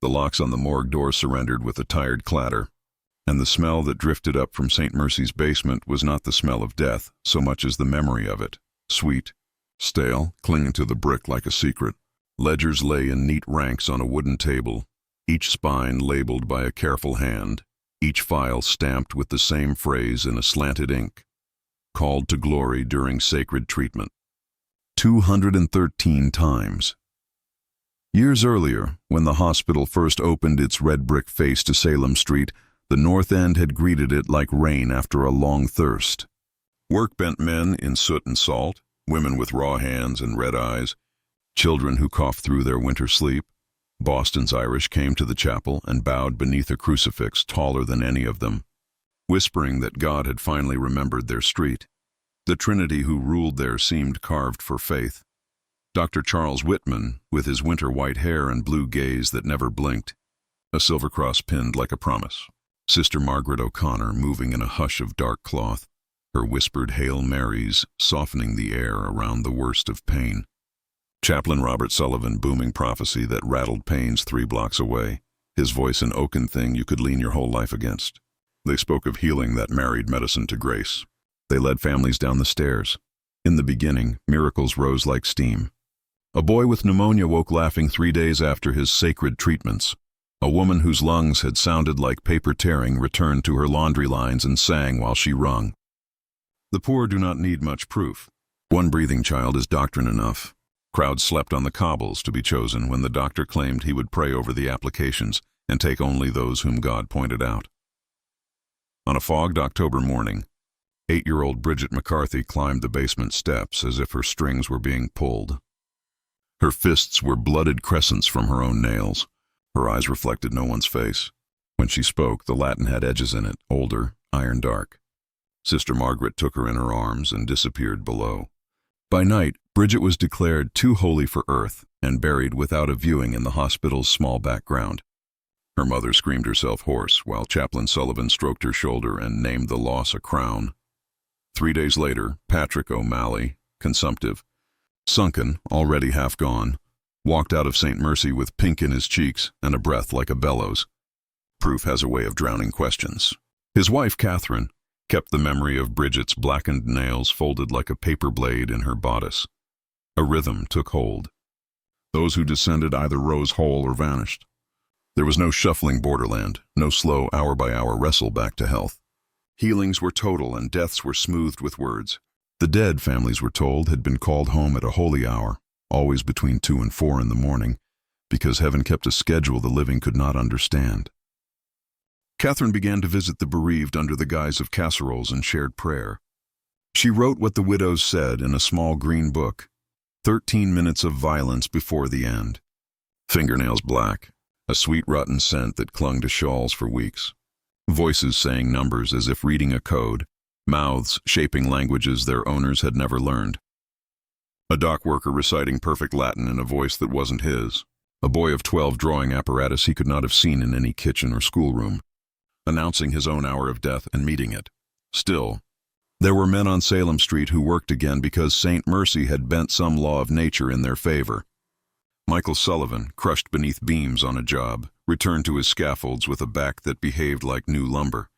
The locks on the morgue door surrendered with a tired clatter, and the smell that drifted up from St. Mercy's basement was not the smell of death so much as the memory of it, sweet, stale, clinging to the brick like a secret. Ledgers lay in neat ranks on a wooden table, each spine labeled by a careful hand, each file stamped with the same phrase in a slanted ink: called to glory during sacred treatment. 213 times. Years earlier, when the hospital first opened its red brick face to Salem Street, the North End had greeted it like rain after a long thirst. Work-bent men in soot and salt, women with raw hands and red eyes, children who coughed through their winter sleep. Boston's Irish came to the chapel and bowed beneath a crucifix taller than any of them, whispering that God had finally remembered their street. The Trinity who ruled there seemed carved for faith. Dr. Charles Whitman, with his winter-white hair and blue gaze that never blinked, a silver cross pinned like a promise. Sister Margaret O'Connor moving in a hush of dark cloth, her whispered Hail Marys softening the air around the worst of pain. Chaplain Robert Sullivan booming prophecy that rattled pains 3 blocks away, his voice an oaken thing you could lean your whole life against. They spoke of healing that married medicine to grace. They led families down the stairs. In the beginning, miracles rose like steam. A boy with pneumonia woke laughing 3 days after his sacred treatments. A woman whose lungs had sounded like paper tearing returned to her laundry lines and sang while she wrung. The poor do not need much proof. One breathing child is doctrine enough. Crowds slept on the cobbles to be chosen when the doctor claimed he would pray over the applications and take only those whom God pointed out. On a fogged October morning, 8-year-old Bridget McCarthy climbed the basement steps as if her strings were being pulled. Her fists were blooded crescents from her own nails. Her eyes reflected no one's face. When she spoke, the Latin had edges in it, older, iron dark. Sister Margaret took her in her arms and disappeared below. By night, Bridget was declared too holy for earth and buried without a viewing in the hospital's small background. Her mother screamed herself hoarse while Chaplain Sullivan stroked her shoulder and named the loss a crown. 3 days later, Patrick O'Malley, consumptive, sunken, already half gone, walked out of St. Mercy with pink in his cheeks and a breath like a bellows. Proof has a way of drowning questions. His wife, Catherine, kept the memory of Bridget's blackened nails folded like a paper blade in her bodice. A rhythm took hold. Those who descended either rose whole or vanished. There was no shuffling borderland, no slow hour-by-hour wrestle back to health. Healings were total and deaths were smoothed with words. The dead, families were told, had been called home at a holy hour, always between 2 and 4 in the morning, because heaven kept a schedule the living could not understand. Catherine began to visit the bereaved under the guise of casseroles and shared prayer. She wrote what the widows said in a small green book, 13 minutes of violence before the end. Fingernails black, a sweet rotten scent that clung to shawls for weeks. Voices saying numbers as if reading a code, mouths shaping languages their owners had never learned. A dock worker reciting perfect Latin in a voice that wasn't his. A boy of 12 drawing apparatus he could not have seen in any kitchen or schoolroom, announcing his own hour of death and meeting it. Still, there were men on Salem Street who worked again because St. Mercy had bent some law of nature in their favor. Michael Sullivan, crushed beneath beams on a job, returned to his scaffolds with a back that behaved like new lumber.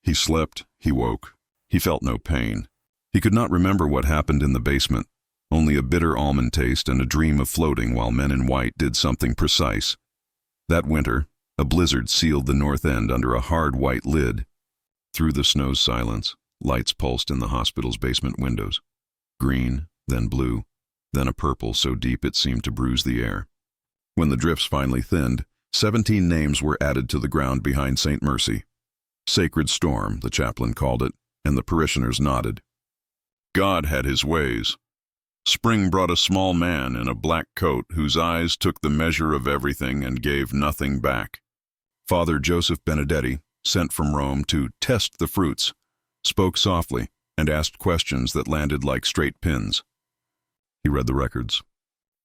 He slept, he woke. He felt no pain. He could not remember what happened in the basement, only a bitter almond taste and a dream of floating while men in white did something precise. That winter, a blizzard sealed the North End under a hard white lid. Through the snow's silence, lights pulsed in the hospital's basement windows. Green, then blue, then a purple so deep it seemed to bruise the air. When the drifts finally thinned, 17 names were added to the ground behind St. Mercy. Sacred storm, the chaplain called it, and the parishioners nodded. God had his ways. Spring brought a small man in a black coat whose eyes took the measure of everything and gave nothing back. Father Joseph Benedetti, sent from Rome to test the fruits, spoke softly and asked questions that landed like straight pins. He read the records.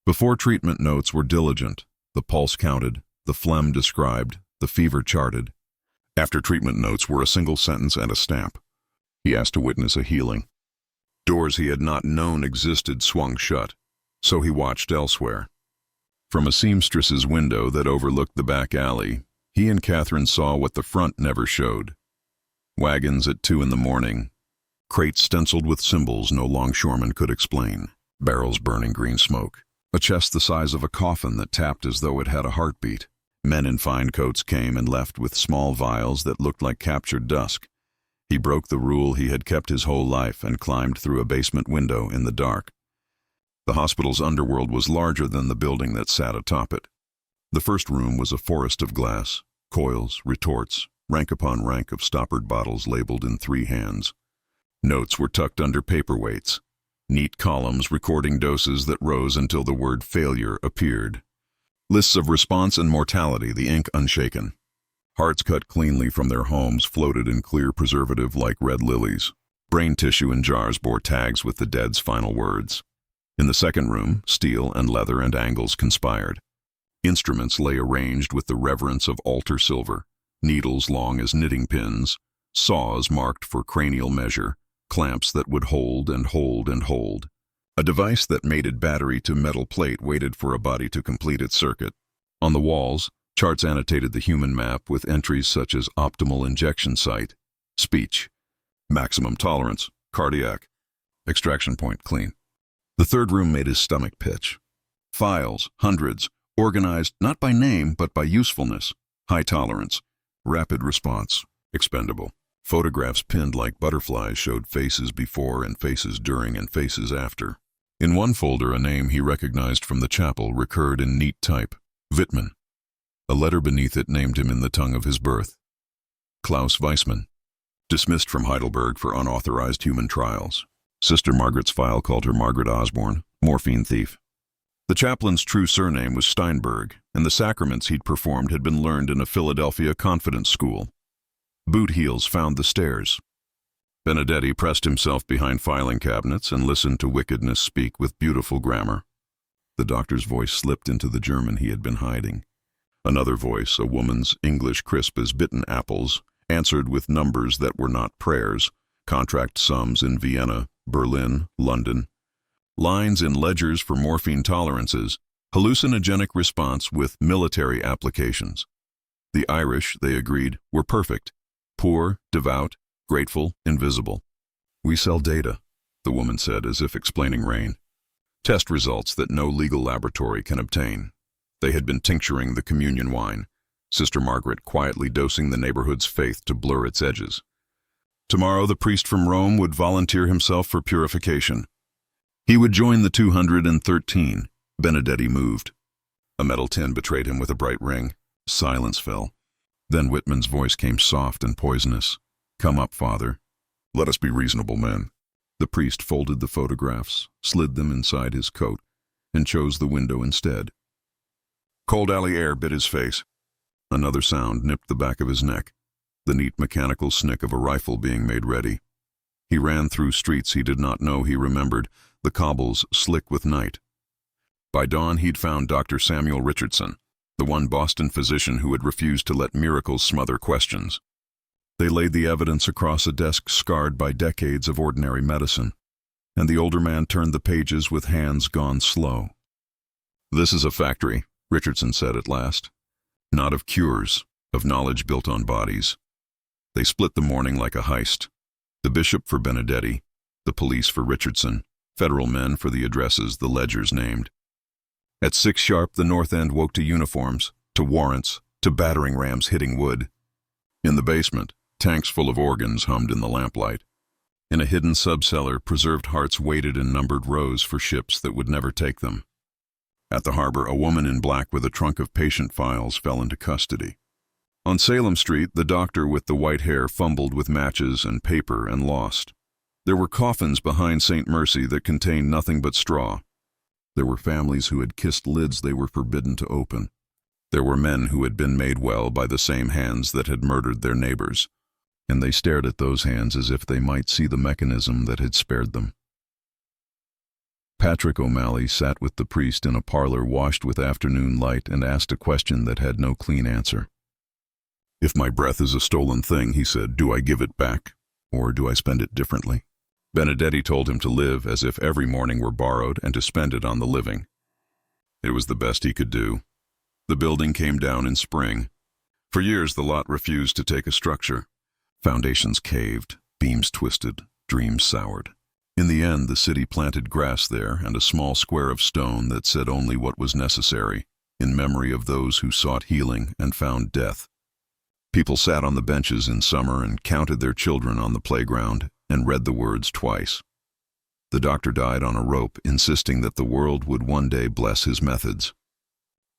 Before treatment notes were diligent, the pulse counted, the phlegm described, the fever charted. After treatment notes were a single sentence and a stamp. He asked to witness a healing. Doors he had not known existed swung shut, so he watched elsewhere. From a seamstress's window that overlooked the back alley, he and Catherine saw what the front never showed. Wagons at 2 in the morning, crates stenciled with symbols no longshoreman could explain, barrels burning green smoke, a chest the size of a coffin that tapped as though it had a heartbeat. Men in fine coats came and left with small vials that looked like captured dusk. He broke the rule he had kept his whole life and climbed through a basement window in the dark. The hospital's underworld was larger than the building that sat atop it. The first room was a forest of glass, coils, retorts, rank upon rank of stoppered bottles labeled in 3 hands. Notes were tucked under paperweights, neat columns recording doses that rose until the word failure appeared. Lists of response and mortality, the ink unshaken. Hearts cut cleanly from their homes floated in clear preservative like red lilies. Brain tissue in jars bore tags with the dead's final words. In the second room, steel and leather and angles conspired. Instruments lay arranged with the reverence of altar silver, needles long as knitting pins, saws marked for cranial measure, clamps that would hold and hold and hold. A device that mated battery to metal plate waited for a body to complete its circuit. On the walls, charts annotated the human map with entries such as optimal injection site, speech, maximum tolerance, cardiac, extraction point clean. The third room made his stomach pitch. Files, hundreds, organized not by name but by usefulness, high tolerance, rapid response, expendable. Photographs pinned like butterflies showed faces before and faces during and faces after. In one folder, a name he recognized from the chapel recurred in neat type, Wittmann. A letter beneath it named him in the tongue of his birth. Klaus Weissmann, dismissed from Heidelberg for unauthorized human trials. Sister Margaret's file called her Margaret Osborne, morphine thief. The chaplain's true surname was Steinberg, and the sacraments he'd performed had been learned in a Philadelphia confidence school. Boot heels found the stairs. Benedetti pressed himself behind filing cabinets and listened to wickedness speak with beautiful grammar. The doctor's voice slipped into the German he had been hiding. Another voice, a woman's, English crisp as bitten apples, answered with numbers that were not prayers, contract sums in Vienna, Berlin, London. Lines in ledgers for morphine tolerances, hallucinogenic response with military applications. The Irish, they agreed, were perfect. Poor, devout, grateful, invisible. We sell data, the woman said as if explaining rain. Test results that no legal laboratory can obtain. They had been tincturing the communion wine, Sister Margaret quietly dosing the neighborhood's faith to blur its edges. Tomorrow the priest from Rome would volunteer himself for purification. He would join the 213. Benedetti moved. A metal tin betrayed him with a bright ring. Silence fell. Then Whitman's voice came soft and poisonous. Come up, Father. Let us be reasonable men. The priest folded the photographs, slid them inside his coat, and chose the window instead. Cold alley air bit his face. Another sound nipped the back of his neck, the neat mechanical snick of a rifle being made ready. He ran through streets he did not know he remembered, the cobbles slick with night. By dawn he'd found Dr. Samuel Richardson, the one Boston physician who had refused to let miracles smother questions. They laid the evidence across a desk scarred by decades of ordinary medicine, and the older man turned the pages with hands gone slow. This is a factory, Richardson said at last. Not of cures, of knowledge built on bodies. They split the morning like a heist. The bishop for Benedetti, the police for Richardson, federal men for the addresses the ledgers named. At 6 sharp, the north end woke to uniforms, to warrants, to battering rams hitting wood. In the basement, tanks full of organs hummed in the lamplight. In a hidden subcellar, preserved hearts waited in numbered rows for ships that would never take them. At the harbor, a woman in black with a trunk of patient files fell into custody. On Salem Street, the doctor with the white hair fumbled with matches and paper and lost. There were coffins behind St. Mercy that contained nothing but straw. There were families who had kissed lids they were forbidden to open. There were men who had been made well by the same hands that had murdered their neighbors, and they stared at those hands as if they might see the mechanism that had spared them. Patrick O'Malley sat with the priest in a parlor washed with afternoon light and asked a question that had no clean answer. If my breath is a stolen thing, he said, do I give it back, or do I spend it differently? Benedetti told him to live as if every morning were borrowed and to spend it on the living. It was the best he could do. The building came down in spring. For years, the lot refused to take a structure. Foundations caved, beams twisted, dreams soured. In the end, the city planted grass there and a small square of stone that said only what was necessary, in memory of those who sought healing and found death. People sat on the benches in summer and counted their children on the playground and read the words twice. The doctor died on a rope, insisting that the world would one day bless his methods.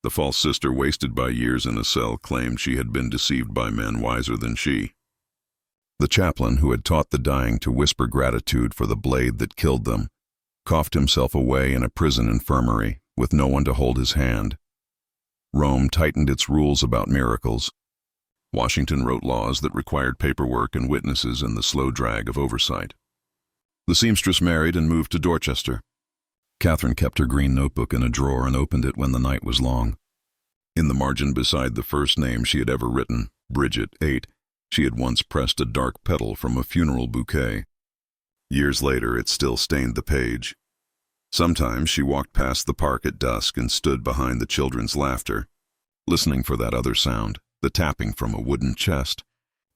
The false sister, wasted by years in a cell, claimed she had been deceived by men wiser than she. The chaplain, who had taught the dying to whisper gratitude for the blade that killed them, coughed himself away in a prison infirmary with no one to hold his hand. Rome tightened its rules about miracles. Washington wrote laws that required paperwork and witnesses and the slow drag of oversight. The seamstress married and moved to Dorchester. Catherine kept her green notebook in a drawer and opened it when the night was long. In the margin beside the first name she had ever written, Bridget, 8, she had once pressed a dark petal from a funeral bouquet. Years later, it still stained the page. Sometimes she walked past the park at dusk and stood behind the children's laughter, listening for that other sound, the tapping from a wooden chest,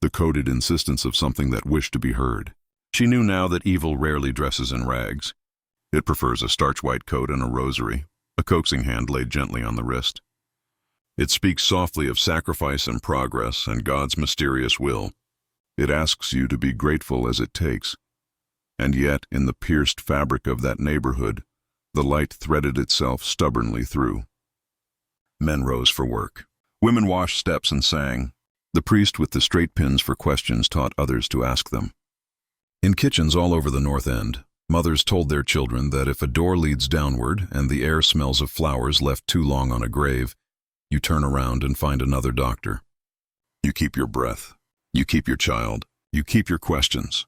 the coded insistence of something that wished to be heard. She knew now that evil rarely dresses in rags. It prefers a starch-white coat and a rosary, a coaxing hand laid gently on the wrist. It speaks softly of sacrifice and progress and God's mysterious will. It asks you to be grateful as it takes. And yet, in the pierced fabric of that neighborhood, the light threaded itself stubbornly through. Men rose for work. Women washed steps and sang. The priest with the straight pins for questions taught others to ask them. In kitchens all over the North End, mothers told their children that if a door leads downward and the air smells of flowers left too long on a grave, you turn around and find another doctor. You keep your breath. You keep your child. You keep your questions.